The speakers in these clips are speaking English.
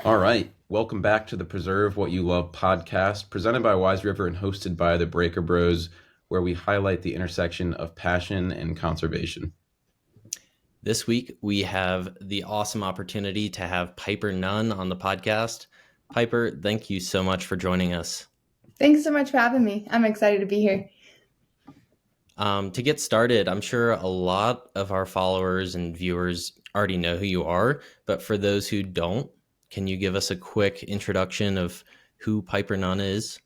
All right. Welcome back to the Preserve What You Love podcast, presented by Wise River and hosted by the Breaker Bros, where we highlight the intersection of passion and conservation. This week, we have the awesome opportunity to have Piper Nunn on the podcast. Piper, thank you so much for joining us. Thanks so much for having me. I'm excited to be here. To get started, I'm sure a lot of our followers and viewers already know who you are, but for those who don't, can you give us a quick introduction of who Piper Nunn is?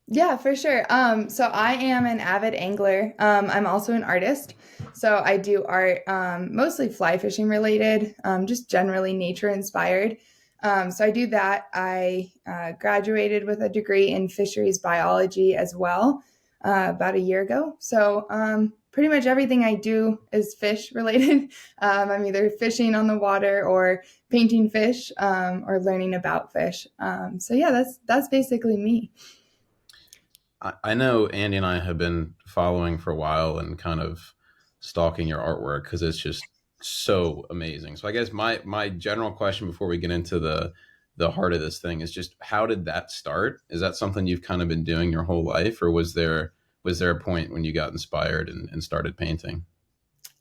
Yeah, for sure. So I am an avid angler. I'm also an artist. So I do art, mostly fly fishing related, just generally nature inspired. So I do that. I graduated with a degree in fisheries biology as well, about a year ago. So pretty much everything I do is fish related. I'm either fishing on the water or painting fish, or learning about fish. So yeah, that's basically me. I know Andy and I have been following for a while and kind of stalking your artwork because it's just so amazing. So I guess my general question before we get into the heart of this thing is just how did that start? Is that something you've kind of been doing your whole life, or was there a point when you got inspired and started painting?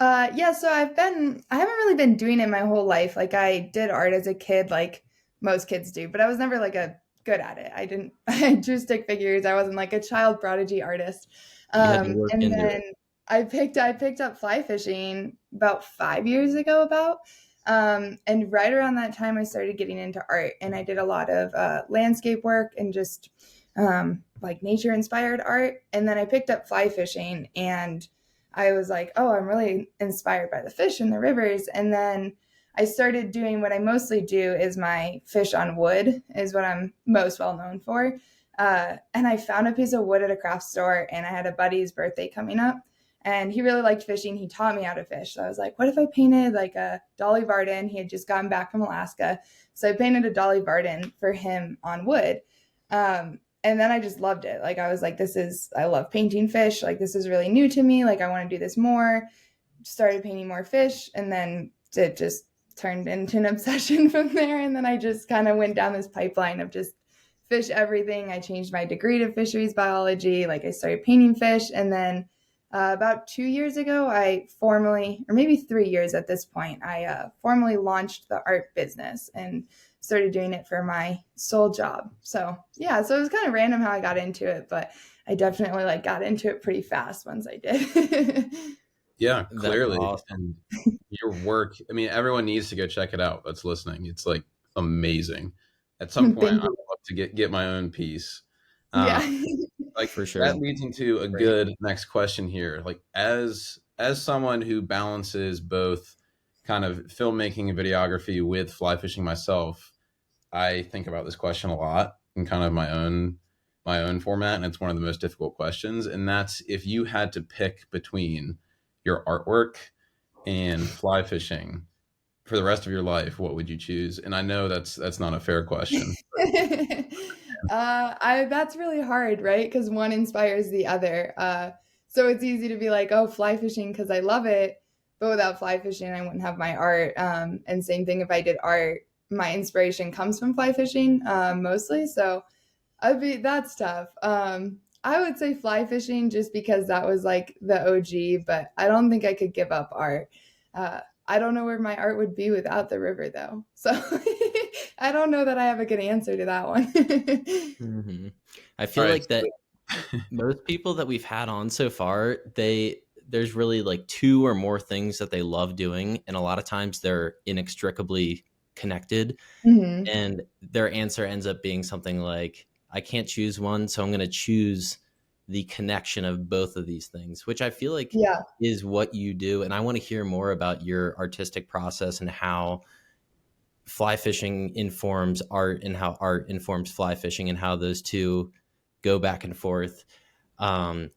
Yeah, so I haven't really been doing it my whole life. Like I did art as a kid, like most kids do, but I was never like a good at it. I didn't, I drew stick figures. I wasn't like a child prodigy artist. You had to work And into then it. I picked up fly fishing about 5 years ago about. And right around that time I started getting into art and I did a lot of landscape work and just like nature inspired art. And then I picked up fly fishing and I was like, oh, I'm really inspired by the fish in the rivers. And then I started doing what I mostly do is my fish on wood is what I'm most well known for. And I found a piece of wood at a craft store and I had a buddy's birthday coming up and he really liked fishing. He taught me how to fish. So I was like, what if I painted like a Dolly Varden? He had just gotten back from Alaska. So I painted a Dolly Varden for him on wood. And then I just loved it. Like I was like, I love painting fish. Like this is really new to me. Like I want to do this more. Started painting more fish and then it just turned into an obsession from there. And then I just kind of went down this pipeline of just fish everything. I changed my degree to fisheries biology. Like I started painting fish. And then about 2 years ago, I formally, or maybe 3 years at this point, I formally launched the art business and started doing it for my sole job. So yeah, so it was kind of random how I got into it, but I definitely like got into it pretty fast once I did. Yeah, That's clearly. awesome. And your work, I mean, everyone needs to go check it out that's listening. It's like amazing. At some point, Thank I you. would love to get my own piece. Yeah. Um, like For sure. that leads into a Great. good next question here. Like as someone who balances both kind of filmmaking and videography with fly fishing myself, I think about this question a lot in kind of my own format, and it's one of the most difficult questions. And that's if you had to pick between your artwork and fly fishing for the rest of your life, what would you choose? And I know that's not a fair question. I that's really hard, right? Because one inspires the other. So it's easy to be like, oh, fly fishing because I love it, but without fly fishing, I wouldn't have my art. And same thing if I did art, my inspiration comes from fly fishing, mostly. So that's tough. I would say fly fishing just because that was like the OG, but I don't think I could give up art. I don't know where my art would be without the river though. So I don't know that I have a good answer to that one. hmm I All feel right. like that most people that we've had on so far, there's really like two or more things that they love doing, and a lot of times they're inextricably connected, Hmm. and their answer ends up being something like, I can't choose one, so I'm going to choose the connection of both of these things, which I feel like Yeah. is what you do. And I want to hear more about your artistic process and how fly fishing informs art and how art informs fly fishing and how those two go back and forth. Um,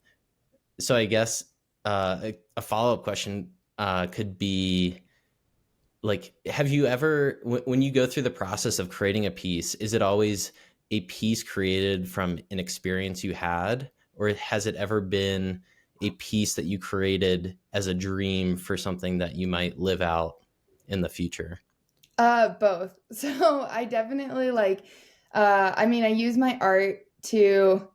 so I guess a follow-up question could be like, have you ever, when you go through the process of creating a piece, is it always a piece created from an experience you had, or has it ever been a piece that you created as a dream for something that you might live out in the future? Both. So I definitely like, I mean, I use my art to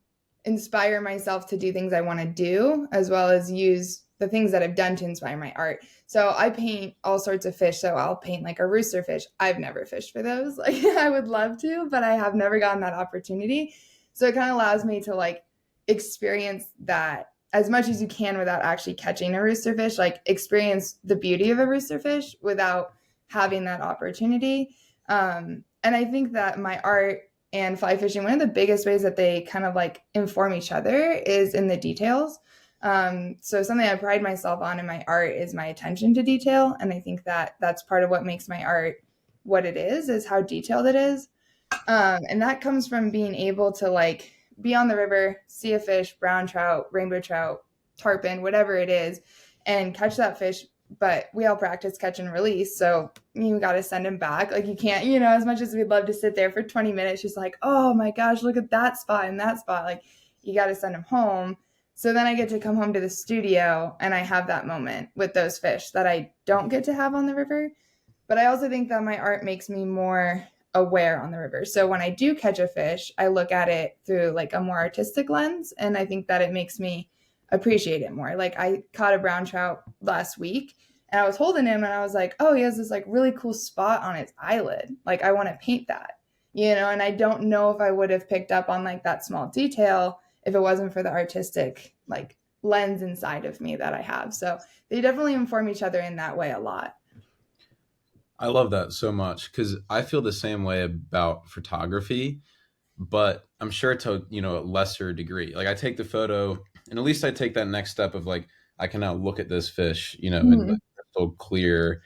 inspire myself to do things I want to do, as well as use the things that I've done to inspire my art. So I paint all sorts of fish. So I'll paint like a rooster fish. I've never fished for those. Like I would love to, but I have never gotten that opportunity. So it kind of allows me to like experience that as much as you can without actually catching a rooster fish, like experience the beauty of a rooster fish without having that opportunity. And I think that my art and fly fishing, one of the biggest ways that they kind of like inform each other is in the details. So something I pride myself on in my art is my attention to detail. And I think that that's part of what makes my art what it is how detailed it is. And that comes from being able to like be on the river, see a fish, brown trout, rainbow trout, tarpon, whatever it is, and catch that fish. But we all practice catch and release. So you got to send him back. Like you can't, as much as we'd love to sit there for 20 minutes, just like, oh my gosh, look at that spot and that spot. Like you got to send him home. So then I get to come home to the studio and I have that moment with those fish that I don't get to have on the river. But I also think that my art makes me more aware on the river. So when I do catch a fish, I look at it through like a more artistic lens. And I think that it makes me appreciate it more. Like I caught a brown trout last week and I was holding him and I was like, oh, he has this like really cool spot on his eyelid. Like I want to paint that, and I don't know if I would have picked up on like that small detail if it wasn't for the artistic like lens inside of me that I have. So they definitely inform each other in that way a lot. I love that so much because I feel the same way about photography, but I'm sure to, a lesser degree. Like I take the photo and at least I take that next step of like, I can now look at this fish, in Mm-hmm. like crystal clear,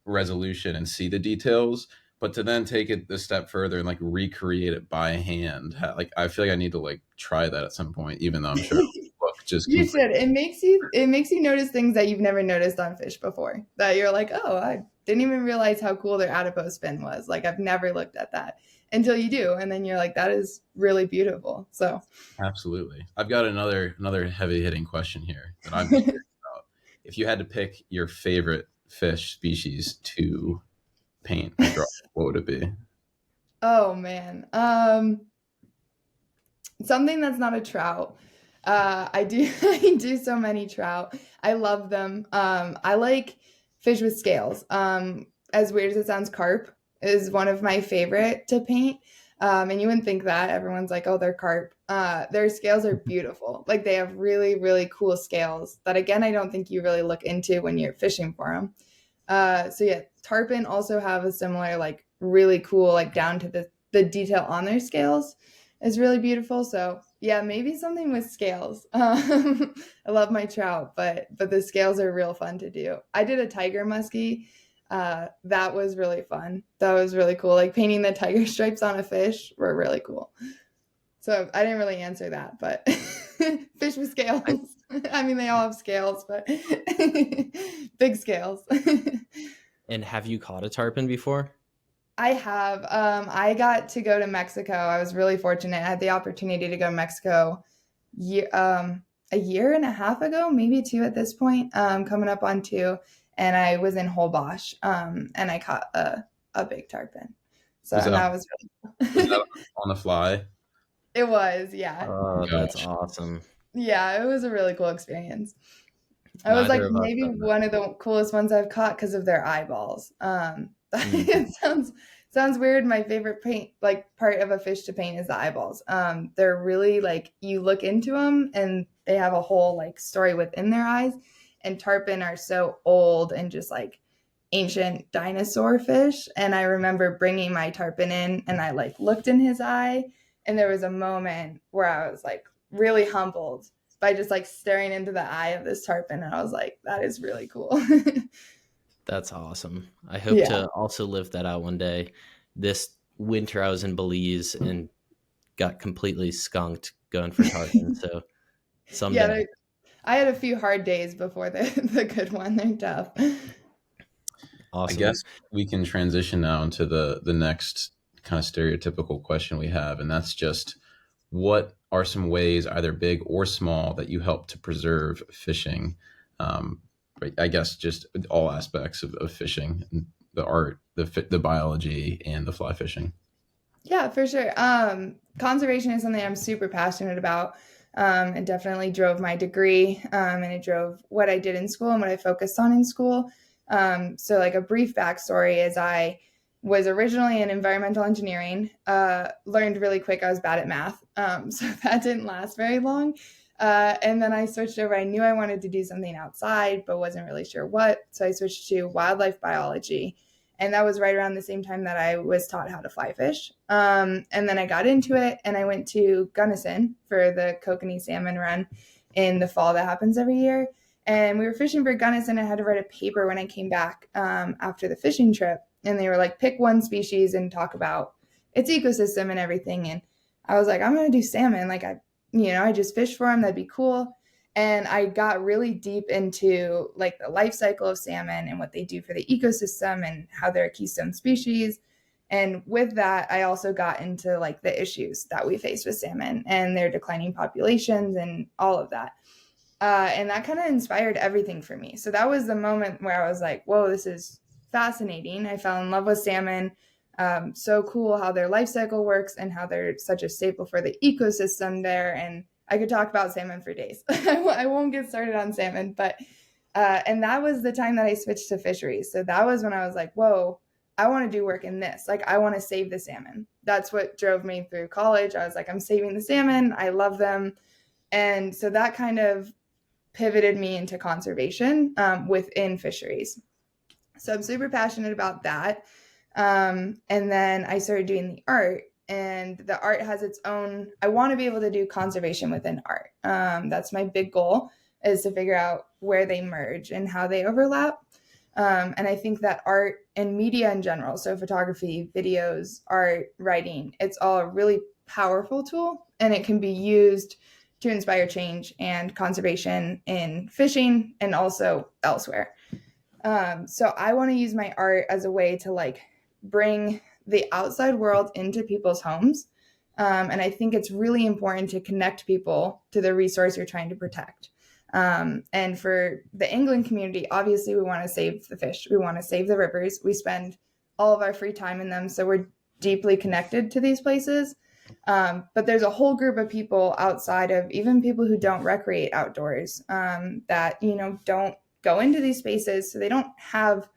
resolution and see the details. But to then take it a step further and like recreate it by hand, like I feel like I need to like try that at some point, even though I'm sure it'll look just You complete. should. It makes you notice things that you've never noticed on fish before. That you're like, oh, I didn't even realize how cool their adipose fin was. Like I've never looked at that until you do, and then you're like, that is really beautiful. So, Absolutely. I've got another heavy hitting question here that I'm just curious about. If you had to pick your favorite fish species to paint or draw, what would it be? oh man, something that's not a trout. I do I do so many trout. I love them. I like fish with scales. As weird as it sounds, carp is one of my favorite to paint. And you wouldn't think that. Everyone's like, oh, they're carp. Their scales are beautiful. Like they have really, really cool scales that, again, I don't think you really look into when you're fishing for them. So yeah, tarpon also have a similar, like really cool, like down to the detail on their scales is really beautiful. So yeah, maybe something with scales. I love my trout, but the scales are real fun to do. I did a tiger muskie. That was really fun. That was really cool. Like painting the tiger stripes on a fish were really cool. So I didn't really answer that, but fish with scales. I, I mean, they all have scales, but big scales. and have you caught a tarpon before? I have. I got to go to Mexico. I was really fortunate. I had the opportunity to go to Mexico a year and a half ago, maybe two at this point, coming up on two. And I was in Holbox, and I caught a big tarpon. So, Was and that that was was that really, on the fly? it was, yeah. Oh, that's Gosh. awesome. Yeah, it was a really cool experience. I was like Neither of us maybe have that. one of the coolest ones I've caught because of their eyeballs. Mm. It sounds weird. My favorite paint like part of a fish to paint is the eyeballs. They're really like you look into them and they have a whole like story within their eyes. And tarpon are so old and just like ancient dinosaur fish. And I remember bringing my tarpon in and I like looked in his eye and there was a moment where I was like really humbled by just like staring into the eye of this tarpon. And I was like, that is really cool. That's awesome. I hope Yeah. to also live that out one day. This winter, I was in Belize and got completely skunked going for tarpon. So Yeah. someday. I had a few hard days before the good one. They're tough. I Awesome. guess we can transition now into the next kind of stereotypical question we have, and that's just what are some ways, either big or small, that you help to preserve fishing? But I guess just all aspects of fishing, the art, the biology, and the fly fishing? Yeah, for sure. Conservation is something I'm super passionate about. It definitely drove my degree, and it drove what I did in school and what I focused on in school. So, like a brief backstory is I was originally in environmental engineering, learned really quick I was bad at math, so that didn't last very long. And then I switched over. I knew I wanted to do something outside, but wasn't really sure what. So I switched to wildlife biology. And that was right around the same time that I was taught how to fly fish. And then I got into it and I went to Gunnison for the kokanee salmon run in the fall that happens every year. And we were fishing for Gunnison. I had to write a paper when I came back after the fishing trip. And they were like, pick one species and talk about its ecosystem and everything. And I was like, I'm going to do salmon. Like I just fished for them. That'd be cool. And I got really deep into like the life cycle of salmon and what they do for the ecosystem and how they're a keystone species. And with that, I also got into like the issues that we face with salmon and their declining populations and all of that. And that kind of inspired everything for me. So that was the moment where I was like, whoa, this is fascinating. I fell in love with salmon. So cool how their life cycle works and how they're such a staple for the ecosystem there. And I could talk about salmon for days. I won't get started on salmon, but and that was the time that I switched to fisheries. So that was when I was like, whoa, I want to do work in this. Like, I want to save the salmon. That's what drove me through college. I was like, I'm saving the salmon. I love them. And so that kind of pivoted me into conservation within fisheries. So I'm super passionate about that. And then I started doing the art. And the art has its own, I want to be able to do conservation within art. That's my big goal, is to figure out where they merge and how they overlap. And I think that art and media in general, so photography, videos, art, writing, it's all a really powerful tool, and it can be used to inspire change and conservation in fishing and also elsewhere. So I want to use my art as a way to like bring the outside world into people's homes. And I think it's really important to connect people to the resource you're trying to protect. And for the angling community, obviously we want to save the fish. We want to save the rivers. We spend all of our free time in them. So we're deeply connected to these places. But there's a whole group of people outside of even people who don't recreate outdoors that, don't go into these spaces. So they don't have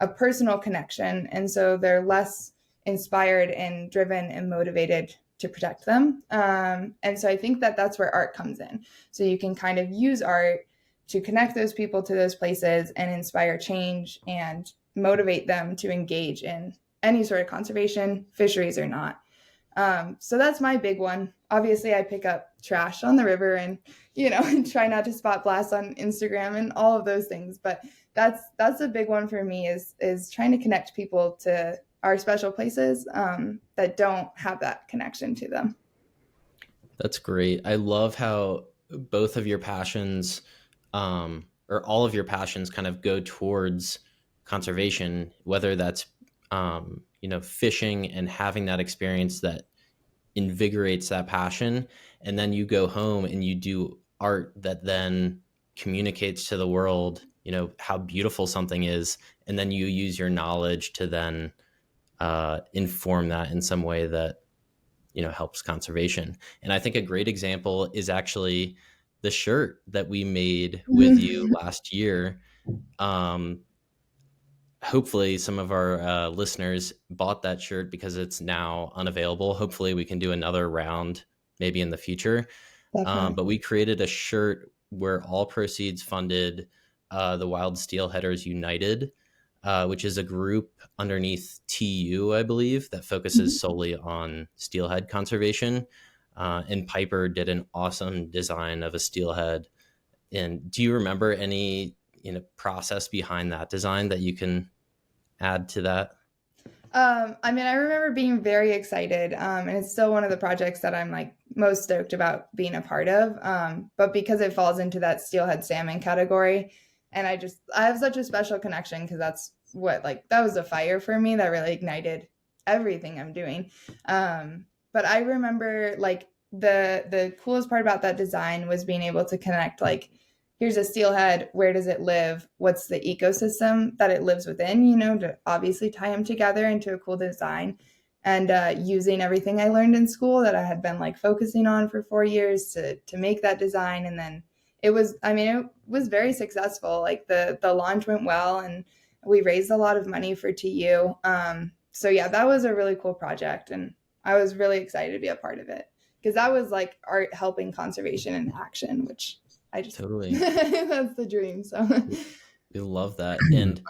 a personal connection. And so they're less inspired and driven and motivated to protect them. And so I think that that's where art comes in. So you can kind of use art to connect those people to those places and inspire change and motivate them to engage in any sort of conservation, fisheries or not. So that's my big one. Obviously, I pick up trash on the river and, and try not to spot blast on Instagram and all of those things. But that's a big one for me is trying to connect people to our special places that don't have that connection to them. That's great. I love how both of your passions, or all of your passions, kind of go towards conservation, whether that's fishing and having that experience that invigorates that passion, and then you go home and you do art that then communicates to the world, how beautiful something is, and then you use your knowledge to then inform that in some way that helps conservation. And I think a great example is actually the shirt that we made with you last year. Hopefully some of our listeners bought that shirt because it's now unavailable. Hopefully we can do another round maybe in the future. But we created a shirt where all proceeds funded the Wild Steelheaders United, which is a group underneath TU, I believe, that focuses solely on steelhead conservation. And Piper did an awesome design of a steelhead. And do you remember any process behind that design that you can add to that? I remember being very excited, and it's still one of the projects that I'm like most stoked about being a part of. But because it falls into that steelhead salmon category, and I have such a special connection because that's what that was a fire for me that really ignited everything I'm doing. But I remember the coolest part about that design was being able to connect here's a steelhead, where does it live, what's the ecosystem that it lives within, to obviously tie them together into a cool design. And using everything I learned in school that I had been like focusing on for 4 years to make that design. And then it was very successful. Like the launch went well, and we raised a lot of money for TU. So yeah, that was a really cool project, and I was really excited to be a part of it, because that was like art helping conservation in action, which I just Totally. that's the dream. So We love that. And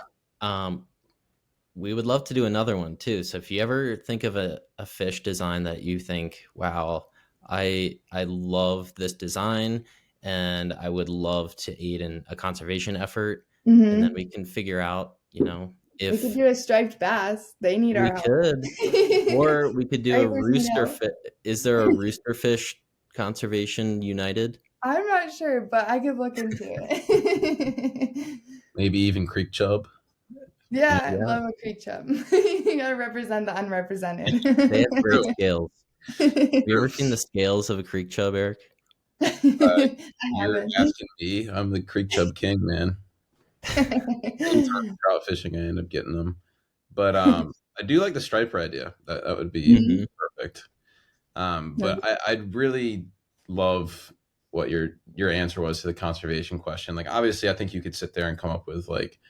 we would love to do another one too. So if you ever think of a fish design that you think, wow, I love this design and I would love to aid in a conservation effort, and then we can figure out, we could if do a striped bass. They need we our help. could, or we could do a Stripers need rooster help. fish. Is there a rooster fish conservation united? I'm not sure, but I could look into it. Maybe even creek chub. Yeah, I Yeah, love a creek chub. You gotta represent the unrepresented. they have great scales. Have you ever seen the scales of a creek chub, Eric? I You're haven't. asking me. I'm the creek chub king, man. Anytime trout fishing, I end up getting them. But I do like the striper idea. That would be Mhm. perfect. But I'd really love what your answer was to the conservation question. Like, obviously, I think you could sit there and come up with like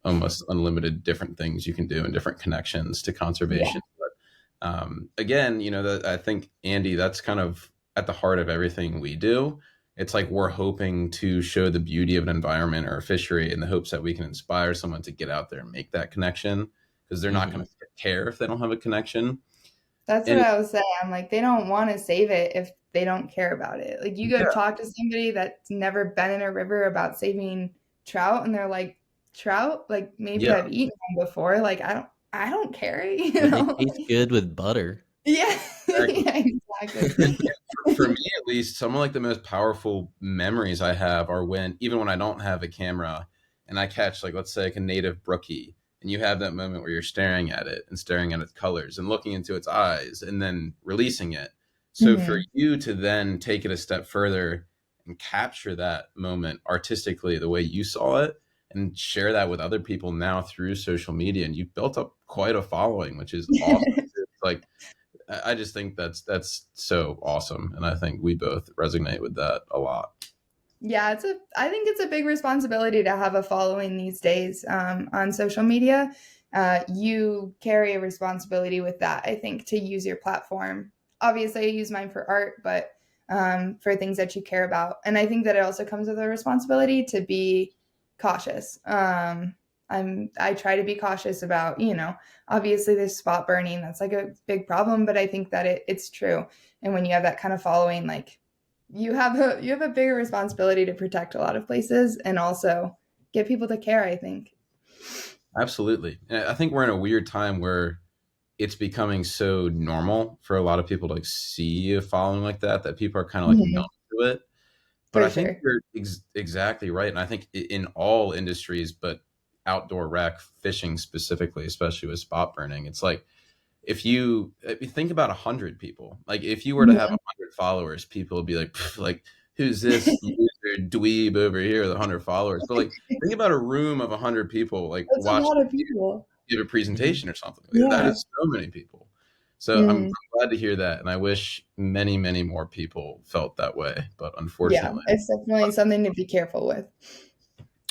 almost unlimited different things you can do and different connections to Yeah. conservation. But again, that I think, Andy, that's kind of at the heart of everything we do. It's like we're hoping to show the beauty of an environment or a fishery in the hopes that we can inspire someone to get out there and make that connection, because they're not going Mhm. to care if they don't have a connection. That's what And I was saying. I'm like, they don't want to save it if they don't care about it. Like, you go yeah, talk to somebody that's never been in a river about saving trout, and they're like, trout? Like, maybe yeah, I've eaten them before. Like, I don't care, Well, they taste good with butter. Yeah, exactly. yeah, And exactly. for me, at least, some of like the most powerful memories I have are even when I don't have a camera and I catch, like, let's say like a native brookie, and you have that moment where you're staring at it and staring at its colors and looking into its eyes and then releasing it. So for Mhm. you to then take it a step further and capture that moment artistically the way you saw it and share that with other people now through social media, and you've built up quite a following, which is awesome. It's like, I just think that's so awesome, and I think we both resonate with that a lot. Yeah, I think it's a big responsibility to have a following these days on social media. You carry a responsibility with that, I think, to use your platform. Obviously, I use mine for art, but for things that you care about. And I think that it also comes with a responsibility to be cautious. I try to be cautious about, obviously there's spot burning. That's like a big problem, but I think that it's true. And when you have that kind of following, like, you have a bigger responsibility to protect a lot of places and also get people to care, I think. Absolutely. And I think we're in a weird time where it's becoming so normal for a lot of people to like see a following like that people are kind of like numb Mhm. to it. But For I think sure. you're exactly right, and I think in all industries, but outdoor rec, fishing specifically, especially with spot burning, it's like, if you think about 100 people, like if you were to have Mhm. 100 followers, people would be like, like, who's this loser dweeb over here with 100 followers? But like, think about a room of 100 people, like That's a watching lot of people. you give a Mhm. presentation or something. That Yeah. is so many people. So I'm Mm. glad to hear that, and I wish many, many more people felt that way. But Yeah, unfortunately, it's definitely something to be careful with.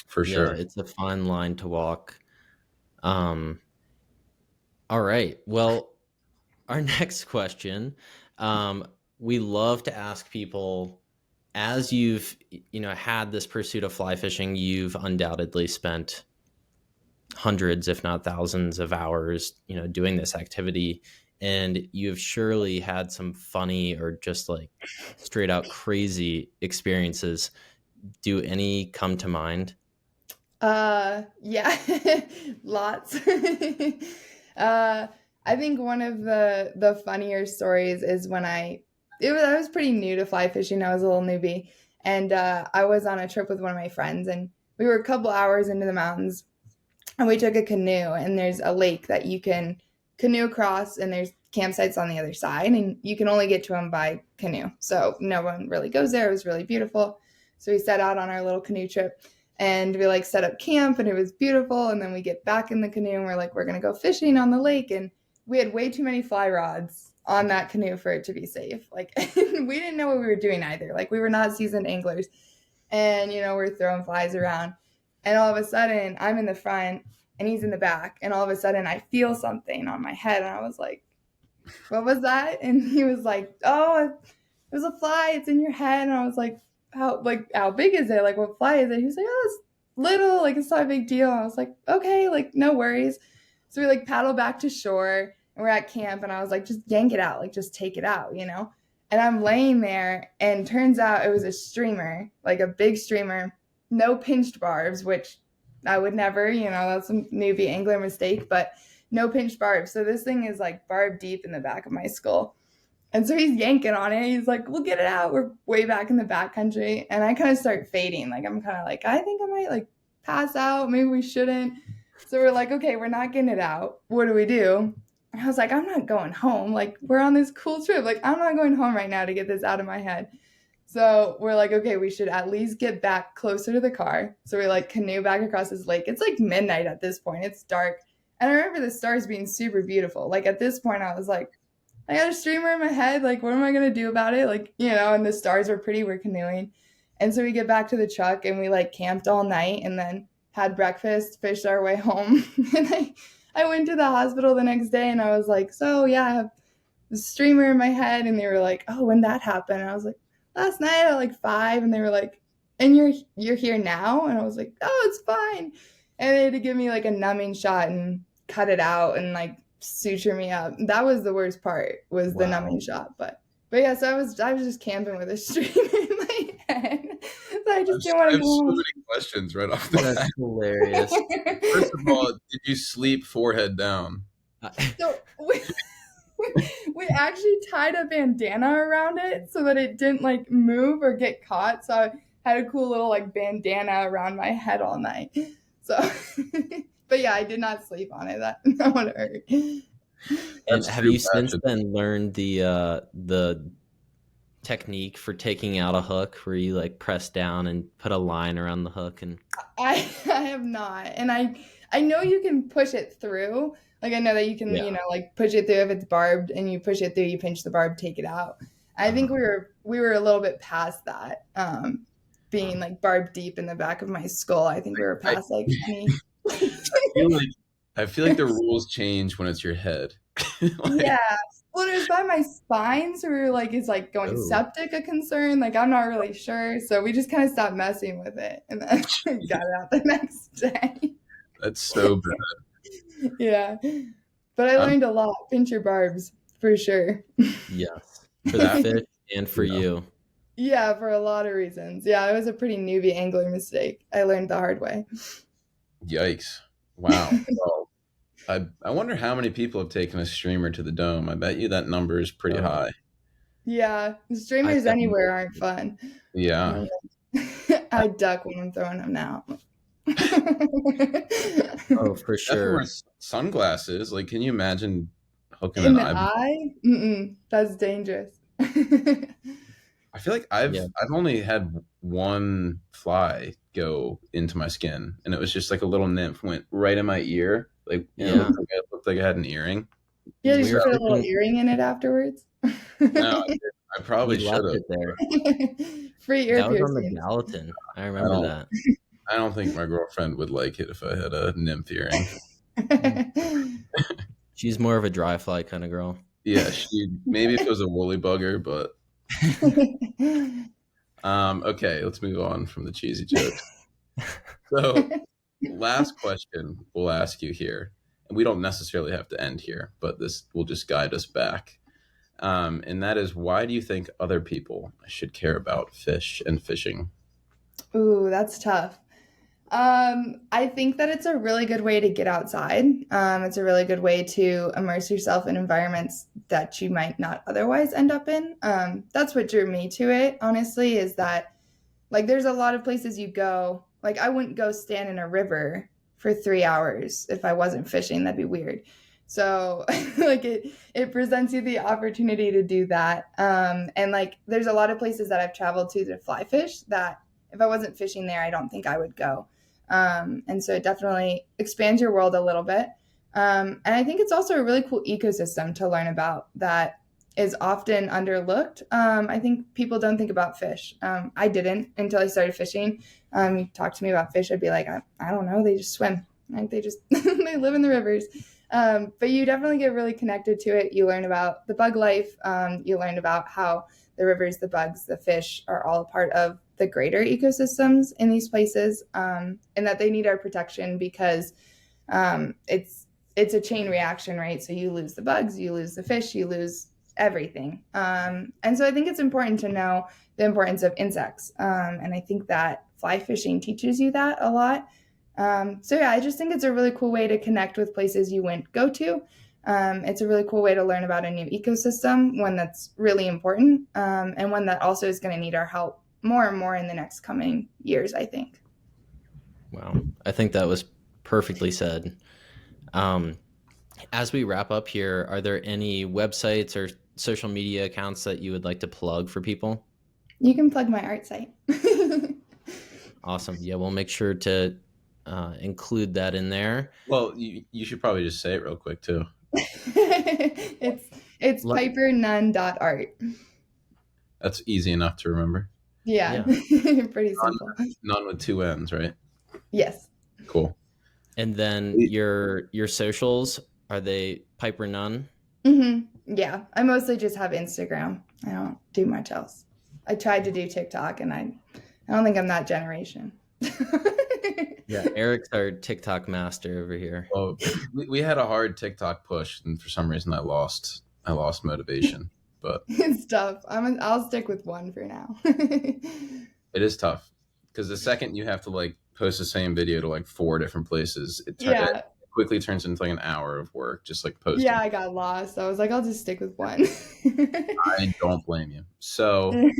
for Yeah, sure. it's a fine line to walk. Um, all right. Well, our next question, um, we love to ask people, as you've had this pursuit of fly fishing, you've undoubtedly spent hundreds, if not thousands, of hours, doing this activity, and you've surely had some funny or just like straight out crazy experiences. Do any come to mind? Yeah, lots. uh, I think one of the funnier stories is when I was pretty new to fly fishing. I was a little newbie, and I was on a trip with one of my friends, and we were a couple hours into the mountains, and we took a canoe, and there's a lake that you can canoe across, and there's campsites on the other side, and you can only get to them by canoe. So no one really goes there. It was really beautiful. So we set out on our little canoe trip, and we like set up camp, and it was beautiful. And then we get back in the canoe, and we're like, we're going to go fishing on the lake. And we had way too many fly rods on that canoe for it to be safe. Like, we didn't know what we were doing either. Like, we were not seasoned anglers. And, we're throwing flies around. And all of a sudden, I'm in the front and he's in the back. And all of a sudden, I feel something on my head. And I was like, what was that? And he was like, oh, it was a fly. It's in your head. And I was like, how big is it? Like, what fly is it? He was like, oh, it's little. Like, it's not a big deal. And I was like, okay, like, no worries. So we like paddle back to shore and we're at camp. And I was like, just yank it out. Like, just take it out, And I'm laying there, and turns out it was a streamer, like a big streamer, no pinched barbs, which I would never, that's a newbie angler mistake, but no pinched barbs. So this thing is like barb deep in the back of my skull. And so he's yanking on it. He's like, we'll get it out. We're way back in the back country. And I kind of start fading. Like, I'm kind of like, I think I might like pass out. Maybe we shouldn't. So we're like, okay, we're not getting it out. What do we do? I was like, I'm not going home. Like, we're on this cool trip. Like, I'm not going home right now to get this out of my head. So we're like, okay, we should at least get back closer to the car. So we like canoe back across this lake. It's like midnight at this point. It's dark. And I remember the stars being super beautiful. Like, at this point, I was like, I got a streamer in my head. Like, what am I going to do about it? Like, and the stars were pretty. We're canoeing. And so we get back to the truck and we like camped all night and then had breakfast, fished our way home. And I went to the hospital the next day and I was like, so yeah, I have a streamer in my head. And they were like, oh, when that happened? And I was like, last night at like 5. And they were like, and you're here now? And I was like, oh, it's fine. And they had to give me like a numbing shot and cut it out and like suture me up. That was the worst part, was the numbing shot. But yeah, so I was just camping with a streamer in my head. So I just didn't want to go home. So many questions right off the bat. That's hilarious. First of all, did you sleep forehead down? So we actually tied a bandana around it so that it didn't like move or get caught. So I had a cool little like bandana around my head all night. So, but yeah, I did not sleep on it. That would hurt. And have you since then learned the technique for taking out a hook, where you like press down and put a line around the hook? And I have not, and I know you can push it through. Like, I know that you can, like push it through if it's barbed, and you push it through, you pinch the barb, take it out. I think we were a little bit past that, being like barbed deep in the back of my skull. I think we were past like any. I feel like the rules change when it's your head. Yeah. Well, it was by my spine, so we were like, is like going septic a concern? Like, I'm not really sure. So we just kind of stopped messing with it and then got it out the next day. That's so bad. Yeah. But I learned a lot. Pinch your barbs, for sure. Yes. For the fish and for you. Yeah, for a lot of reasons. Yeah, it was a pretty newbie angler mistake. I learned the hard way. Yikes. Wow. Well, I wonder how many people have taken a streamer to the dome. I bet you that number is pretty high. Yeah, streamers anywhere aren't fun. Yeah. I duck when I'm throwing them now. Oh, for sure. Sunglasses. Like, can you imagine hooking in an the eye? That's dangerous. I feel like I've only had one fly go into my skin, and it was just like a little nymph went right in my ear. Like, it looked like I had an earring. Yeah, did you put a little earring in it afterwards? No, I probably should have. There. Free ear that was piercing. on the Gallatin. I remember that. I don't think my girlfriend would like it if I had a nymph earring. She's more of a dry fly kind of girl. Yeah, maybe if it was a woolly bugger, but okay, let's move on from the cheesy jokes. So, last question we'll ask you here, and we don't necessarily have to end here, but this will just guide us back. And that is, why do you think other people should care about fish and fishing? Ooh, that's tough. I think that it's a really good way to get outside. It's a really good way to immerse yourself in environments that you might not otherwise end up in. That's what drew me to it, honestly, is that like there's a lot of places you go. Like, I wouldn't go stand in a river for 3 hours if I wasn't fishing. That'd be weird. So like it presents you the opportunity to do that. And like there's a lot of places that I've traveled to fly fish that if I wasn't fishing there, I don't think I would go. And so it definitely expands your world a little bit. And I think it's also a really cool ecosystem to learn about that is often underlooked. I think people don't think about fish. I didn't until I started fishing. You talk to me about fish, I'd be like, I don't know, they just swim. Like they just they live in the rivers. But you definitely get really connected to it. You learn about the bug life. You learn about how the rivers, the bugs, the fish are all a part of the greater ecosystems in these places, and that they need our protection because it's a chain reaction, right? So you lose the bugs, you lose the fish, you lose everything. And so I think it's important to know the importance of insects. And I think that fly fishing teaches you that a lot. So yeah, I just think it's a really cool way to connect with places you wouldn't go to. It's a really cool way to learn about a new ecosystem, one that's really important, and one that also is going to need our help more and more in the next coming years, I think. Wow. I think that was perfectly said. As we wrap up here, are there any websites or social media accounts that you would like to plug for people? You can plug my art site. Awesome. Yeah, we'll make sure to include that in there. Well, you should probably just say it real quick too. It's pipernunn.art. That's easy enough to remember. Yeah. Pretty simple. Nunn with 2 N's, right? Yes. Cool. And then your socials, are they Piper Nunn? Mm-hmm. Yeah, I mostly just have Instagram. I don't do much else. I tried to do TikTok, and I don't think I'm that generation. Yeah, Eric's our TikTok master over here. Well, we had a hard TikTok push, and for some reason I lost motivation. But it's tough. I'll stick with one for now. it is tough because the second you have to like post the same video to like 4 different places, it quickly turns into like an hour of work just like posting. Yeah, I got lost. I was like, I'll just stick with one. I don't blame you. So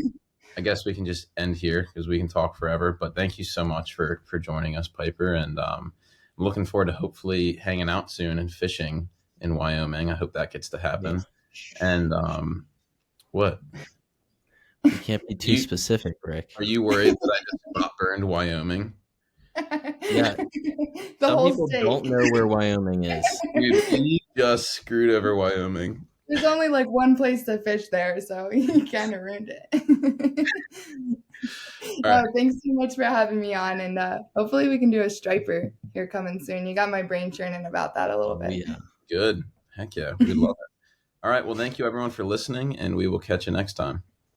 I guess we can just end here because we can talk forever. But thank you so much for joining us, Piper. And I'm looking forward to hopefully hanging out soon and fishing in Wyoming. I hope that gets to happen. And what? You can't be too specific, Rick. Are you worried that I just got burned Wyoming? Yeah. Some people don't know where Wyoming is. Dude, you just screwed over Wyoming. There's only like one place to fish there, so you kind of ruined it. Right. Thanks so much for having me on, and hopefully we can do a striper here coming soon. You got my brain churning about that a little bit. Yeah. Good. Heck yeah. We love it. All right. Well, thank you everyone for listening, and we will catch you next time.